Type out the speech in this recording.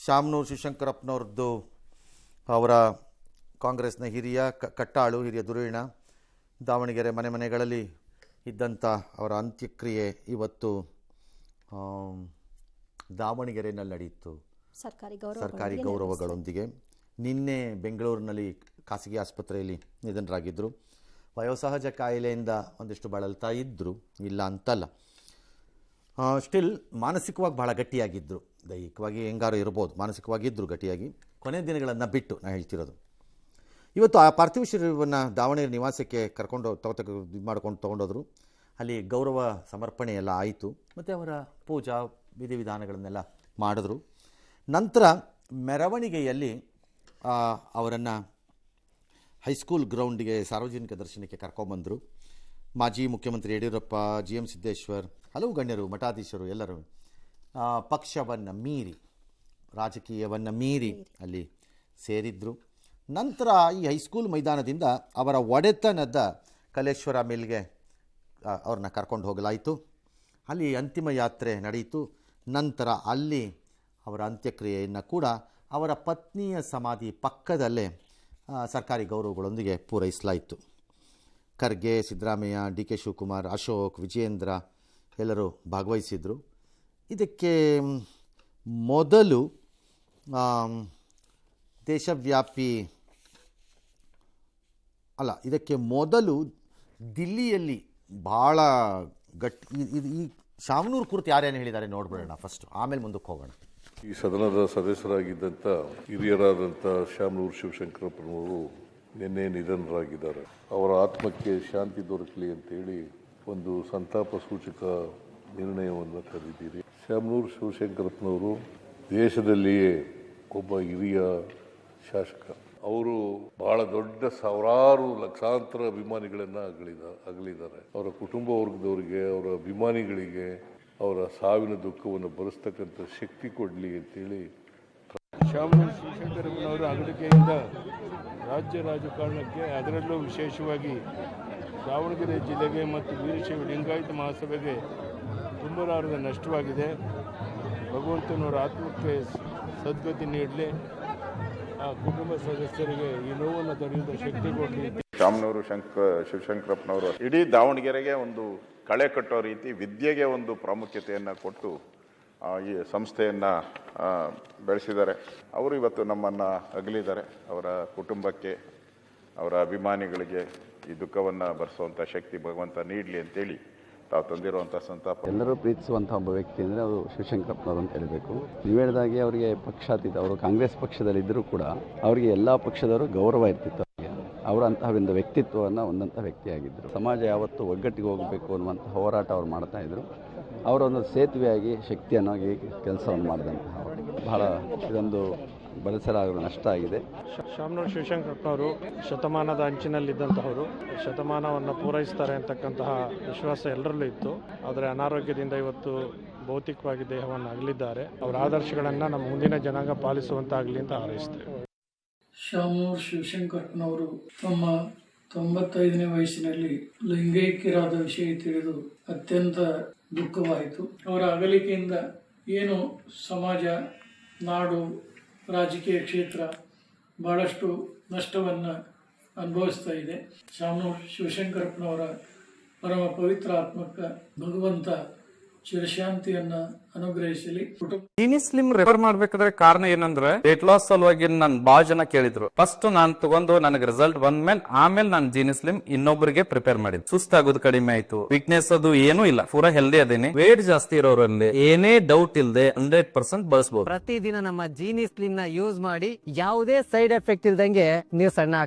ಶಾಮನೂರು ಶಿವಶಂಕರಪ್ಪನವ್ರದ್ದು ಅವರ ಕಾಂಗ್ರೆಸ್ನ ಹಿರಿಯ ಕಟ್ಟಾಳು, ಹಿರಿಯ ಧುರೀಣ, ದಾವಣಗೆರೆ ಮನೆಗಳಲ್ಲಿ ಇದ್ದಂಥ ಅವರ ಅಂತ್ಯಕ್ರಿಯೆ ಇವತ್ತು ದಾವಣಗೆರೆಯಲ್ಲಿ ನಡೆಯಿತು ಸರ್ಕಾರಿ ಗೌರವಗಳೊಂದಿಗೆ. ನಿನ್ನೆ ಬೆಂಗಳೂರಿನಲ್ಲಿ ಖಾಸಗಿ ಆಸ್ಪತ್ರೆಯಲ್ಲಿ ನಿಧನರಾಗಿದ್ದರು. ವಯೋಸಹಜ ಕಾಯಿಲೆಯಿಂದ ಒಂದಿಷ್ಟು ಬಳಲ್ತಾ ಇದ್ದರು, ಇಲ್ಲ ಅಂತಲ್ಲ. ಸ್ಟಿಲ್ ಮಾನಸಿಕವಾಗಿ ಭಾಳ ಗಟ್ಟಿಯಾಗಿದ್ದರು. ದೈಹಿಕವಾಗಿ ಹೆಂಗಾರು ಇರ್ಬೋದು, ಮಾನಸಿಕವಾಗಿದ್ದರು ಗಟ್ಟಿಯಾಗಿ. ಕೊನೆ ದಿನಗಳನ್ನು ಬಿಟ್ಟು ನಾನು ಹೇಳ್ತಿರೋದು. ಇವತ್ತು ಆ ಪಾರ್ಥಿವ ಶರೀರವನ್ನು ದಾವಣಗೆರೆ ನಿವಾಸಕ್ಕೆ ಕರ್ಕೊಂಡು ತೊಗೊಂಡೋದ್ರು. ಅಲ್ಲಿ ಗೌರವ ಸಮರ್ಪಣೆ ಎಲ್ಲ ಆಯಿತು ಮತ್ತು ಅವರ ಪೂಜಾ ವಿಧಿವಿಧಾನಗಳನ್ನೆಲ್ಲ ಮಾಡಿದ್ರು. ನಂತರ ಮೆರವಣಿಗೆಯಲ್ಲಿ ಅವರನ್ನು ಹೈಸ್ಕೂಲ್ ಗ್ರೌಂಡಿಗೆ ಸಾರ್ವಜನಿಕ ದರ್ಶನಕ್ಕೆ ಕರ್ಕೊಂಬಂದರು. ಮಾಜಿ ಮುಖ್ಯಮಂತ್ರಿ ಯಡಿಯೂರಪ್ಪ, GM ಸಿದ್ದೇಶ್ವರ್, ಹಲವು ಗಣ್ಯರು, ಮಠಾಧೀಶರು ಎಲ್ಲರೂ ಪಕ್ಷವನ್ನು ಮೀರಿ, ರಾಜಕೀಯವನ್ನು ಮೀರಿ ಅಲ್ಲಿ ಸೇರಿದ್ರು. ನಂತರ ಈ ಹೈಸ್ಕೂಲ್ ಮೈದಾನದಿಂದ ಅವರ ಒಡೆತನದ ಕಲೇಶ್ವರ ಮಿಲ್ಗೆ ಅವ್ರನ್ನ ಕರ್ಕೊಂಡು ಹೋಗಲಾಯಿತು. ಅಲ್ಲಿ ಅಂತಿಮ ಯಾತ್ರೆ ನಡೆಯಿತು. ನಂತರ ಅಲ್ಲಿ ಅವರ ಅಂತ್ಯಕ್ರಿಯೆಯನ್ನು ಕೂಡ ಅವರ ಪತ್ನಿಯ ಸಮಾಧಿ ಪಕ್ಕದಲ್ಲೇ ಸರ್ಕಾರಿ ಗೌರವಗಳೊಂದಿಗೆ ಪೂರೈಸಲಾಯಿತು. ಖರ್ಗೆ, ಸಿದ್ದರಾಮಯ್ಯ, DK ಶಿವಕುಮಾರ್, ಅಶೋಕ್, ವಿಜಯೇಂದ್ರ ಎಲ್ಲರೂ ಭಾಗವಹಿಸಿದರು. ಇದಕ್ಕೆ ಮೊದಲು ದಿಲ್ಲಿಯಲ್ಲಿ ಭಾಳ ಈ ಶಾಮನೂರು ಕುರಿತು ಯಾರೇನು ಹೇಳಿದ್ದಾರೆ ನೋಡ್ಬಿಡೋಣ ಫಸ್ಟ್, ಆಮೇಲೆ ಮುಂದಕ್ಕೆ ಹೋಗೋಣ. ಈ ಸದನದ ಸದಸ್ಯರಾಗಿದ್ದಂಥ ಹಿರಿಯರಾದಂಥ ಶಾಮನೂರು ಶಿವಶಂಕರಪ್ಪನವರು ನಿನ್ನೆ ನಿಧನರಾಗಿದ್ದಾರೆ. ಅವರ ಆತ್ಮಕ್ಕೆ ಶಾಂತಿ ದೊರಕಲಿ ಅಂತೇಳಿ ಒಂದು ಸಂತಾಪ ಸೂಚಕ ನಿರ್ಣಯವನ್ನು ಕರೆದಿದ್ದೀರಿ. ಶಾಮನೂರು ಶಿವಶಂಕರಪ್ಪನವರು ದೇಶದಲ್ಲಿಯೇ ಒಬ್ಬ ಹಿರಿಯ ಶಾಸಕ. ಅವರು ಬಹಳ ದೊಡ್ಡ ಸಾವಿರಾರು ಲಕ್ಷಾಂತರ ಅಭಿಮಾನಿಗಳನ್ನು ಅಗಲಿದ್ದಾರೆ. ಅವರ ಕುಟುಂಬ ವರ್ಗದವರಿಗೆ, ಅವರ ಅಭಿಮಾನಿಗಳಿಗೆ ಅವರ ಸಾವಿನ ದುಃಖವನ್ನು ಭರಿಸ್ತಕ್ಕಂಥ ಶಕ್ತಿ ಕೊಡಲಿ ಅಂತೇಳಿ. ಶಾಮನೂರು ಶಿವಶಂಕರಪ್ಪನವರ ಅಗಲಿಕೆಯಿಂದ ರಾಜ್ಯ ರಾಜಕಾರಣಕ್ಕೆ, ಅದರಲ್ಲೂ ವಿಶೇಷವಾಗಿ ದಾವಣಗೆರೆ ಜಿಲ್ಲೆಗೆ ಮತ್ತು ವೀರಶೈವ ಲಿಂಗಾಯತ ಮಹಾಸಭೆಗೆ ತುಂಬಲಾರದ ನಷ್ಟವಾಗಿದೆ. ಭಗವಂತನವರ ಆತ್ಮಕ್ಕೆ ಸದ್ಗತಿ ನೀಡಲಿ, ಆ ಕುಟುಂಬ ಸದಸ್ಯರಿಗೆ ಈ ನೋವನ್ನು ತಡೆಯುವ ಶಕ್ತಿ ಕೊಡಲಿ. ಶಾಮನೂರು ಶಿವಶಂಕರಪ್ಪನವರು ಇಡೀ ದಾವಣಗೆರೆಗೆ ಒಂದು ಕಳೆ ಕಟ್ಟೋ ರೀತಿ ವಿದ್ಯೆಗೆ ಒಂದು ಪ್ರಾಮುಖ್ಯತೆಯನ್ನು ಕೊಟ್ಟು ಈ ಸಂಸ್ಥೆಯನ್ನು ಬೆಳೆಸಿದ್ದಾರೆ. ಅವರು ಇವತ್ತು ನಮ್ಮನ್ನು ಅಗಲಿದ್ದಾರೆ. ಅವರ ಕುಟುಂಬಕ್ಕೆ, ಅವರ ಅಭಿಮಾನಿಗಳಿಗೆ ಈ ದುಃಖವನ್ನು ಭರಿಸುವಂಥ ಶಕ್ತಿ ಭಗವಂತ ನೀಡಲಿ ಅಂತೇಳಿ ತಾವು ತಂದಿರುವಂಥ ಸಂತಾಪ. ಎಲ್ಲರೂ ಪ್ರೀತಿಸುವಂಥ ಒಬ್ಬ ವ್ಯಕ್ತಿ ಅಂದರೆ ಅದು ಶಿವಶಂಕರಪ್ಪನವರು ಅಂತ ಹೇಳಬೇಕು. ನೀವು ಹೇಳಿದಾಗೆ ಅವರಿಗೆ ಪಕ್ಷಾತೀತ, ಅವರು ಕಾಂಗ್ರೆಸ್ ಪಕ್ಷದಲ್ಲಿದ್ದರೂ ಕೂಡ ಅವರಿಗೆ ಎಲ್ಲ ಪಕ್ಷದವರು ಗೌರವ ಇರ್ತಿತ್ತು. ಅವರಂತಹ ಒಂದು ವ್ಯಕ್ತಿತ್ವವನ್ನು ಹೊಂದಂಥ ವ್ಯಕ್ತಿಯಾಗಿದ್ದರು. ಸಮಾಜ ಯಾವತ್ತೂ ಒಗ್ಗಟ್ಟಿಗೆ ಹೋಗಬೇಕು ಅನ್ನುವಂಥ ಹೋರಾಟ ಅವ್ರು ಮಾಡ್ತಾಯಿದ್ರು. ಅವರೊಂದು ಸೇತುವೆಯಾಗಿ ಶಕ್ತಿಯನ್ನು ಕೆಲಸವನ್ನು ಮಾಡಿದಂತಹ ಬಹಳ ಇದೊಂದು ಬಳಸಲಾಗಲು ನಷ್ಟ ಆಗಿದೆ. ಶಾಮನೂರು ಶಿವಶಂಕರಪ್ಪನವರು ಶತಮಾನದ ಅಂಚಿನಲ್ಲಿದ್ದಂತಹವರು, ಶತಮಾನವನ್ನು ಪೂರೈಸ್ತಾರೆ ಅಂತಕ್ಕಂತಹ ವಿಶ್ವಾಸ ಎಲ್ಲರಲ್ಲೂ ಇತ್ತು. ಆದರೆ ಅನಾರೋಗ್ಯದಿಂದ ಇವತ್ತು ಭೌತಿಕವಾಗಿ ದೇಹವನ್ನು ಅಗಲಿದ್ದಾರೆ. ಅವರ ಆದರ್ಶಗಳನ್ನು ನಮ್ಮ ಮುಂದಿನ ಜನಾಂಗ ಪಾಲಿಸುವಂತಾಗಲಿ ಅಂತ ಹಾರೈಸ್ತೇವೆ. ಶಾಮನೂರು ಶಿವಶಂಕರಪ್ಪನವರು ತಮ್ಮ 95ನೇ ವಯಸ್ಸಿನಲ್ಲಿ ಲಿಂಗೈಕ್ಯರಾದ ವಿಷಯ ತಿಳಿದು ಅತ್ಯಂತ ದುಃಖವಾಯಿತು. ಅವರ ಅಗಲಿಕೆಯಿಂದ ಏನು ಸಮಾಜ, ನಾಡು, ರಾಜಕೀಯ ಕ್ಷೇತ್ರ ಬಹಳಷ್ಟು ನಷ್ಟವನ್ನು ಅನುಭವಿಸ್ತಾ ಇದೆ. ಶಾಮನೂರು ಶಿವಶಂಕರಪ್ಪನವರ ಪರಮ ಪವಿತ್ರ ಆತ್ಮಕ್ಕೆ ಭಗವಂತ ಚಿರಶಾಂತಿಯನ್ನ ಅನುಗ್ರಹಿಸಲಿ. ಜೀನಿ ಸ್ಲಿಮ್ ರೆಫರ್ ಮಾಡ್ಬೇಕಾದ್ರೆ ಕಾರಣ ಏನಂದ್ರೆ ವೇಟ್ ಲಾಸ್ ಸಲುವಾಗಿ ನನ್ ಬಾಳ ಜನ ಕೇಳಿದ್ರು. ಫಸ್ಟ್ ನಾನ್ ತಗೊಂಡು ನನಗೆ ರಿಸಲ್ಟ್ ಬಂದ್ಮೇಲೆ ಆಮೇಲೆ ನಾನು ಜೀನಿ ಸ್ಲಿಮ್ ಇನ್ನೊಬ್ಬರಿಗೆ ಪ್ರಿಪೇರ್ ಮಾಡಿದ್ದೆ. ಸುಸ್ತಾಗೋದು ಕಡಿಮೆ ಆಯ್ತು, ವೀಕ್ನೆಸ್ ಅದು ಏನೂ ಇಲ್ಲ, ಪೂರಾ ಹೆಲ್ದಿ ಅದೇನೆ. ವೇಟ್ ಜಾಸ್ತಿ ಇರೋರಲ್ಲಿ ಏನೇ ಡೌಟ್ ಇಲ್ಲದೆ 100% ಬಳಸಬಹುದು. ಪ್ರತಿದಿನ ನಮ್ಮ ಜೀನಿ ಸ್ಲಿಮ್ ನ ಯೂಸ್ ಮಾಡಿ ಯಾವುದೇ ಸೈಡ್ ಎಫೆಕ್ಟ್ ಇಲ್ದಂಗೆ ನೀವು ಸಣ್ಣ